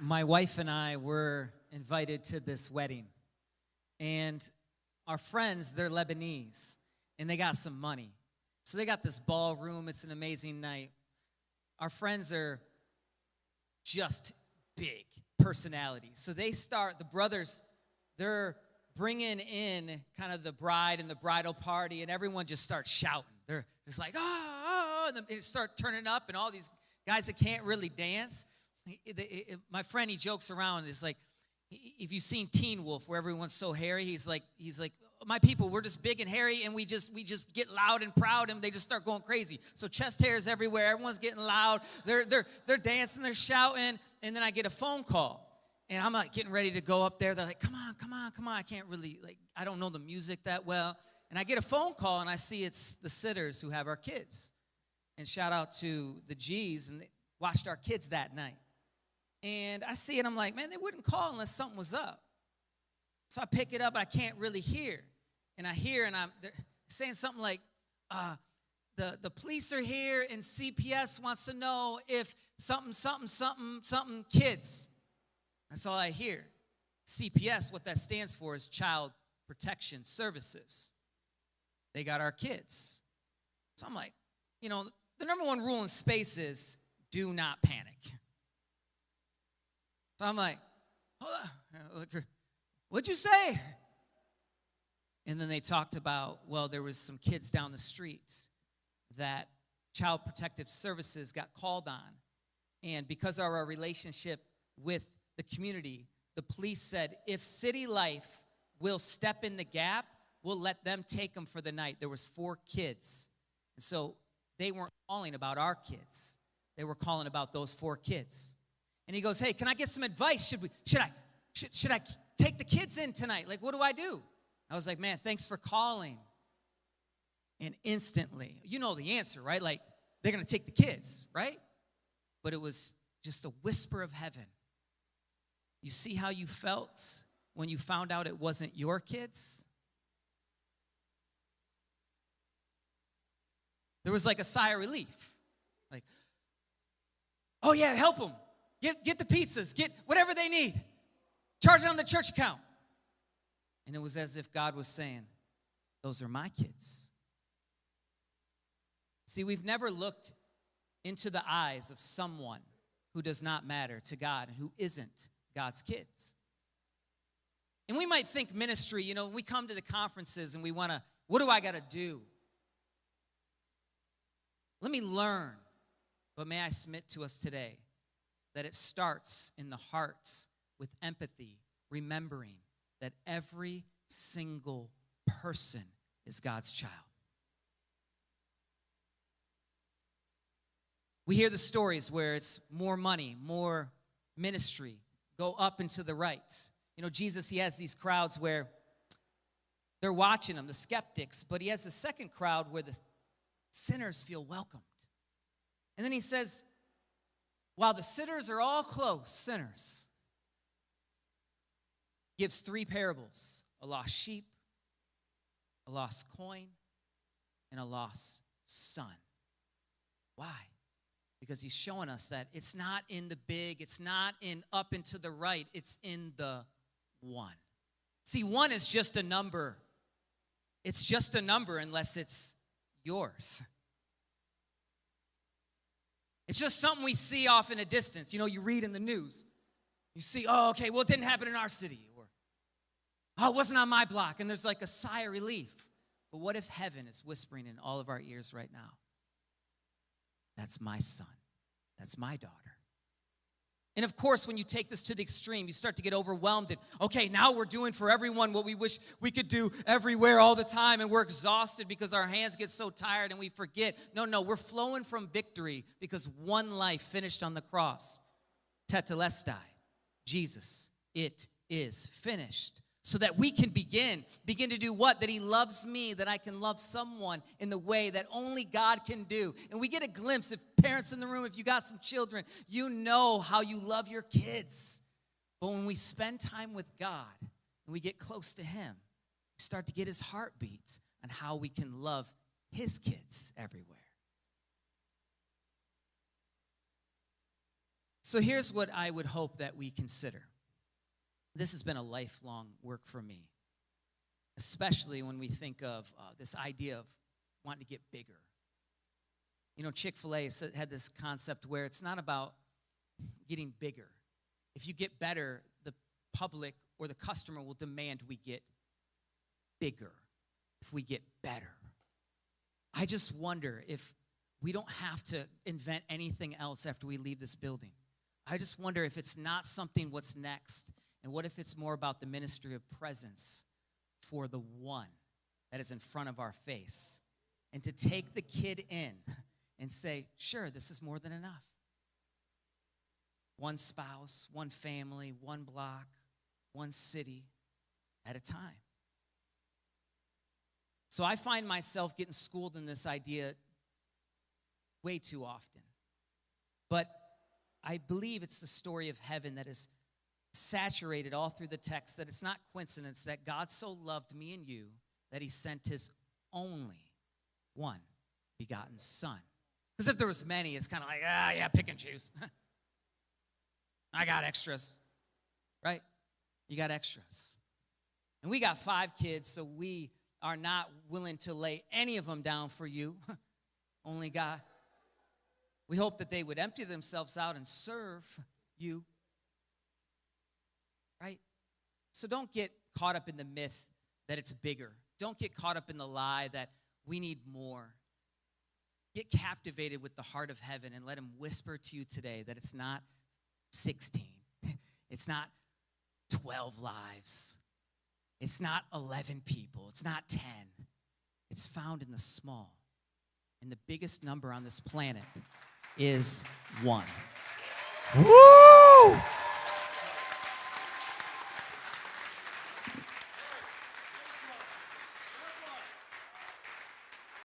My wife and I were invited to this wedding, and our friends, they're Lebanese, and they got some money. So they got this ballroom. It's an amazing night. Our friends are just big personalities. So the brothers, they're bringing in kind of the bride and the bridal party, and everyone just starts shouting. They're just like, oh, and they start turning up, and all these guys that can't really dance. My friend, he jokes around. It's like, if you've seen Teen Wolf, where everyone's so hairy, he's like, my people, we're just big and hairy, and we just get loud and proud, and they just start going crazy. So chest hairs everywhere. Everyone's getting loud. They're dancing. They're shouting. And then I get a phone call, and I'm like getting ready to go up there. They're like, come on. I can't really, I don't know the music that well. And I get a phone call, and I see it's the sitters who have our kids. And shout out to the G's, and they watched our kids that night. And I see it, I'm like, man, they wouldn't call unless something was up. So I pick it up, but I can't really hear. And I hear, and they're saying something like, the police are here, and CPS wants to know if something kids. That's all I hear. CPS, what that stands for is Child Protection Services. They got our kids. So I'm like, the number one rule in space is do not panic. So I'm like, hold on, what'd you say? And then they talked about, well, there was some kids down the street that Child Protective Services got called on. And because of our relationship with the community, the police said, if City Life will step in the gap, we'll let them take them for the night. There was 4 kids. And so they weren't calling about our kids. They were calling about those 4 kids. And he goes, hey, can I get some advice? Should I take the kids in tonight? Like, what do I do? I was like, man, thanks for calling. And instantly, you know the answer, right? Like, they're going to take the kids, right? But it was just a whisper of heaven. You see how you felt when you found out it wasn't your kids? There was like a sigh of relief. Like, oh yeah, help them. Get the pizzas, get whatever they need. Charge it on the church account. And it was as if God was saying, those are my kids. See, we've never looked into the eyes of someone who does not matter to God and who isn't God's kids. And we might think ministry, when we come to the conferences and we want to, what do I got to do? Let me learn. But may I submit to us today that it starts in the heart with empathy, remembering that every single person is God's child. We hear the stories where it's more money, more ministry, go up and to the right. Jesus, he has these crowds where they're watching him, the skeptics, but he has a second crowd where the sinners feel welcomed. And then he says, while the sinners are all close, sinners, gives 3 parables: a lost sheep, a lost coin, and a lost son. Why? Because he's showing us that it's not in the big, it's not in up and to the right, it's in the 1. See, 1 is just a number. It's just a number unless it's yours. It's just something we see off in a distance. You read in the news. You see, oh, okay, well, it didn't happen in our city. Or, oh, it wasn't on my block. And there's like a sigh of relief. But what if heaven is whispering in all of our ears right now? That's my son. That's my daughter. And of course, when you take this to the extreme, you start to get overwhelmed. And, okay, now we're doing for everyone what we wish we could do everywhere all the time. And we're exhausted because our hands get so tired and we forget. No, we're flowing from victory because one life finished on the cross. Tetelestai, Jesus, it is finished. So that we can begin to do what? That he loves me, that I can love someone in the way that only God can do. And we get a glimpse, if parents in the room, if you got some children, you know how you love your kids. But when we spend time with God and we get close to him, we start to get his heartbeat on how we can love his kids everywhere. So here's what I would hope that we consider. This has been a lifelong work for me, especially when we think of this idea of wanting to get bigger. You know, Chick-fil-A had this concept where it's not about getting bigger. If you get better, the public or the customer will demand we get bigger, if we get better. I just wonder if we don't have to invent anything else after we leave this building. I just wonder if it's not something what's next, and what if it's more about the ministry of presence for the one that is in front of our face, and to take the kid in and say, sure, this is more than enough. One spouse, one family, one block, one city at a time. So I find myself getting schooled in this idea way too often. But I believe it's the story of heaven that is saturated all through the text, that it's not coincidence that God so loved me and you that he sent his only one begotten son. Because if there was many, it's kind of like, yeah, pick and choose. I got extras, right? You got extras. And we got 5 kids, so we are not willing to lay any of them down for you. Only God. We hope that they would empty themselves out and serve you, right? So don't get caught up in the myth that it's bigger. Don't get caught up in the lie that we need more. Get captivated with the heart of heaven and let him whisper to you today that it's not 16. It's not 12 lives. It's not 11 people. It's not 10. It's found in the small. And the biggest number on this planet is 1. Woo!